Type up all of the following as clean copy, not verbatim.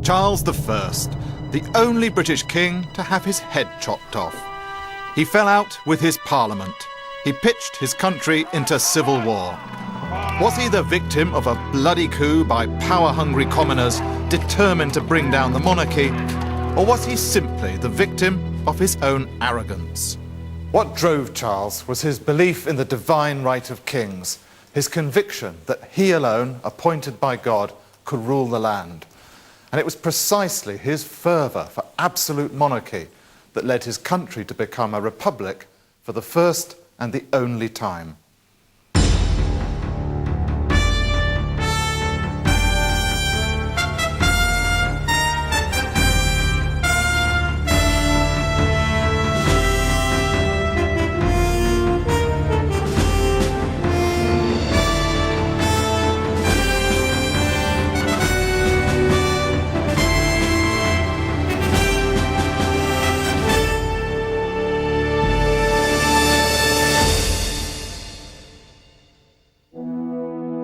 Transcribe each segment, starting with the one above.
Charles I, the only British king to have his head chopped off. He fell out with his parliament. He pitched his country into civil war. Was he the victim of a bloody coup by power-hungry commoners determined to bring down the monarchy, or was he simply the victim of his own arrogance? What drove Charles was his belief in the divine right of kings, his conviction that he alone, appointed by God, could rule the land. And it was precisely his fervour for absolute monarchy that led his country to become a republic for the first and the only time.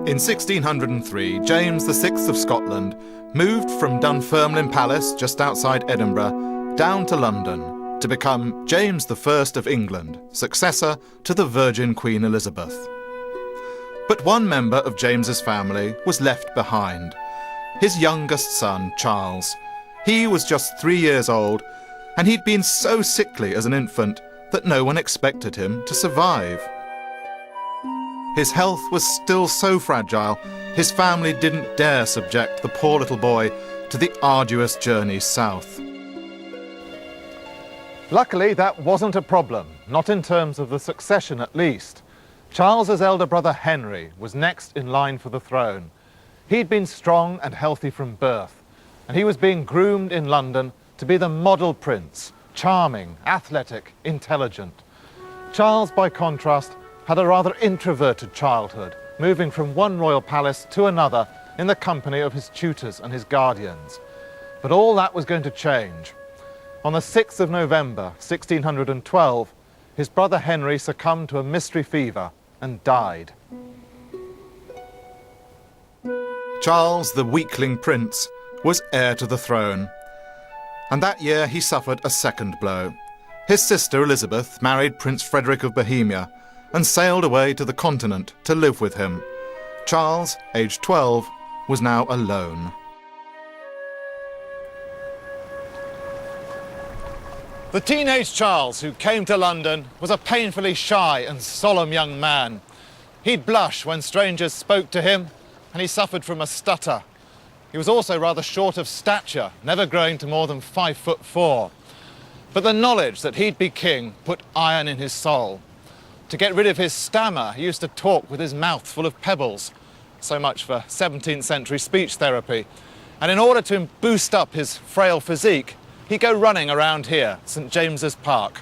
In 1603, James VI of Scotland moved from Dunfermline Palace, just outside Edinburgh, down to London to become James I of England, successor to the Virgin Queen Elizabeth. But one member of James's family was left behind, his youngest son, Charles. He was just 3 years old, and he'd been so sickly as an infant that no one expected him to survive. His health was still so fragile, his family didn't dare subject the poor little boy to the arduous journey south. Luckily, that wasn't a problem, not in terms of the succession at least. Charles's elder brother Henry was next in line for the throne. He'd been strong and healthy from birth, and he was being groomed in London to be the model prince, charming, athletic, intelligent. Charles, by contrast, had a rather introverted childhood, moving from one royal palace to another in the company of his tutors and his guardians. But all that was going to change. On the 6th of November, 1612, his brother Henry succumbed to a mystery fever and died. Charles, the weakling prince, was heir to the throne. And that year he suffered a second blow. His sister Elizabeth married Prince Frederick of Bohemia and sailed away to the continent to live with him. Charles, aged 12, was now alone. The teenage Charles, who came to London, was a painfully shy and solemn young man. He'd blush when strangers spoke to him, and he suffered from a stutter. He was also rather short of stature, never growing to more than 5'4". But the knowledge that he'd be king put iron in his soul. To get rid of his stammer, he used to talk with his mouth full of pebbles. So much for 17th century speech therapy. And in order to boost up his frail physique, he'd go running around here, St. James's Park.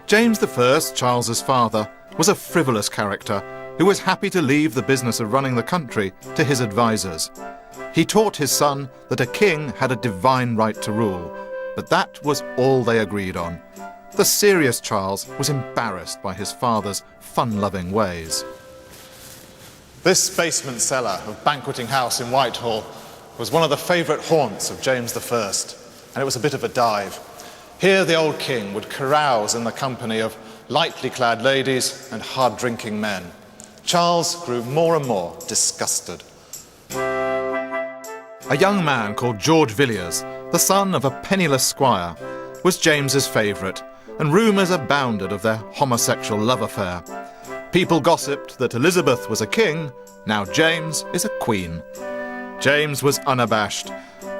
James I, Charles's father, was a frivolous character who was happy to leave the business of running the country to his advisors. He taught his son that a king had a divine right to rule, but that was all they agreed on. The serious Charles was embarrassed by his father's fun-loving ways. This basement cellar of Banqueting House in Whitehall was one of the favourite haunts of James I, and it was a bit of a dive. Here the old king would carouse in the company of lightly clad ladies and hard-drinking men. Charles grew more and more disgusted. A young man called George Villiers, the son of a penniless squire, was James's favourite, and rumours abounded of their homosexual love affair. People gossiped that Elizabeth was a king, now James is a queen. James was unabashed.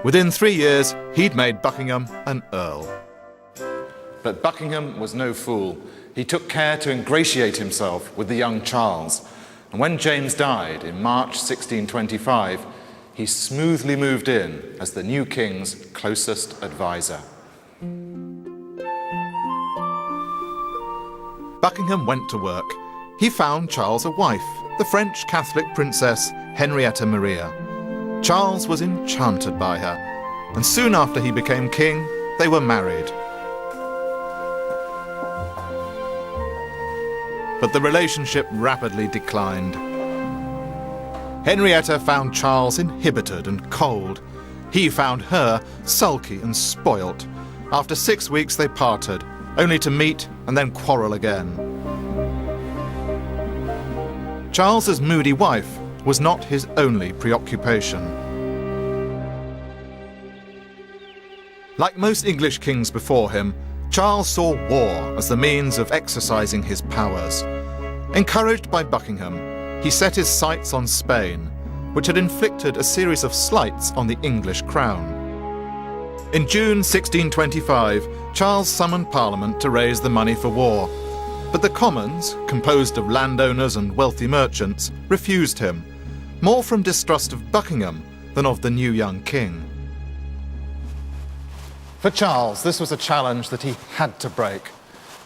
Within 3 years, he'd made Buckingham an earl. But Buckingham was no fool. He took care to ingratiate himself with the young Charles. And when James died in March 1625, he smoothly moved in as the new king's closest advisor. Buckingham went to work. He found Charles a wife, the French Catholic princess Henrietta Maria. Charles was enchanted by her, and soon after he became king, they were married. But the relationship rapidly declined. Henrietta found Charles inhibited and cold. He found her sulky and spoilt. After 6 weeks they parted, only to meet and then quarrel again. Charles's moody wife was not his only preoccupation. Like most English kings before him, Charles saw war as the means of exercising his powers. Encouraged by Buckingham, he set his sights on Spain, which had inflicted a series of slights on the English crown. In June 1625, Charles summoned Parliament to raise the money for war, but the Commons, composed of landowners and wealthy merchants, refused him, more from distrust of Buckingham than of the new young king. For Charles, this was a challenge that he had to break.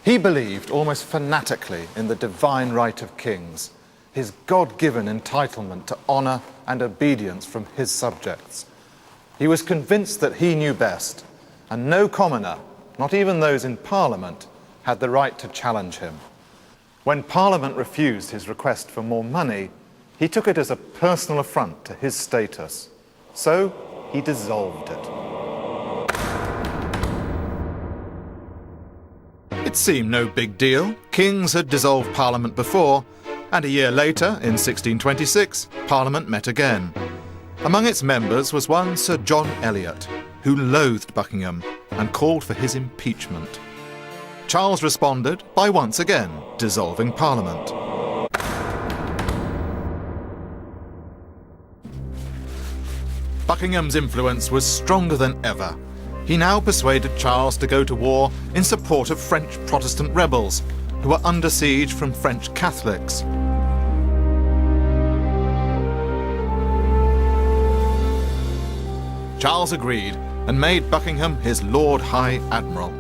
He believed almost fanatically in the divine right of kings, his God-given entitlement to honour and obedience from his subjects. He was convinced that he knew best, and no commoner, not even those in Parliament, had the right to challenge him. When Parliament refused his request for more money, he took it as a personal affront to his status. So he dissolved it. It seemed no big deal. Kings had dissolved Parliament before, and a year later, in 1626, Parliament met again. Among its members was one Sir John Eliot, who loathed Buckingham and called for his impeachment. Charles responded by once again dissolving Parliament. Buckingham's influence was stronger than ever. He now persuaded Charles to go to war in support of French Protestant rebels who were under siege from French Catholics. Charles agreed and made Buckingham his Lord High Admiral.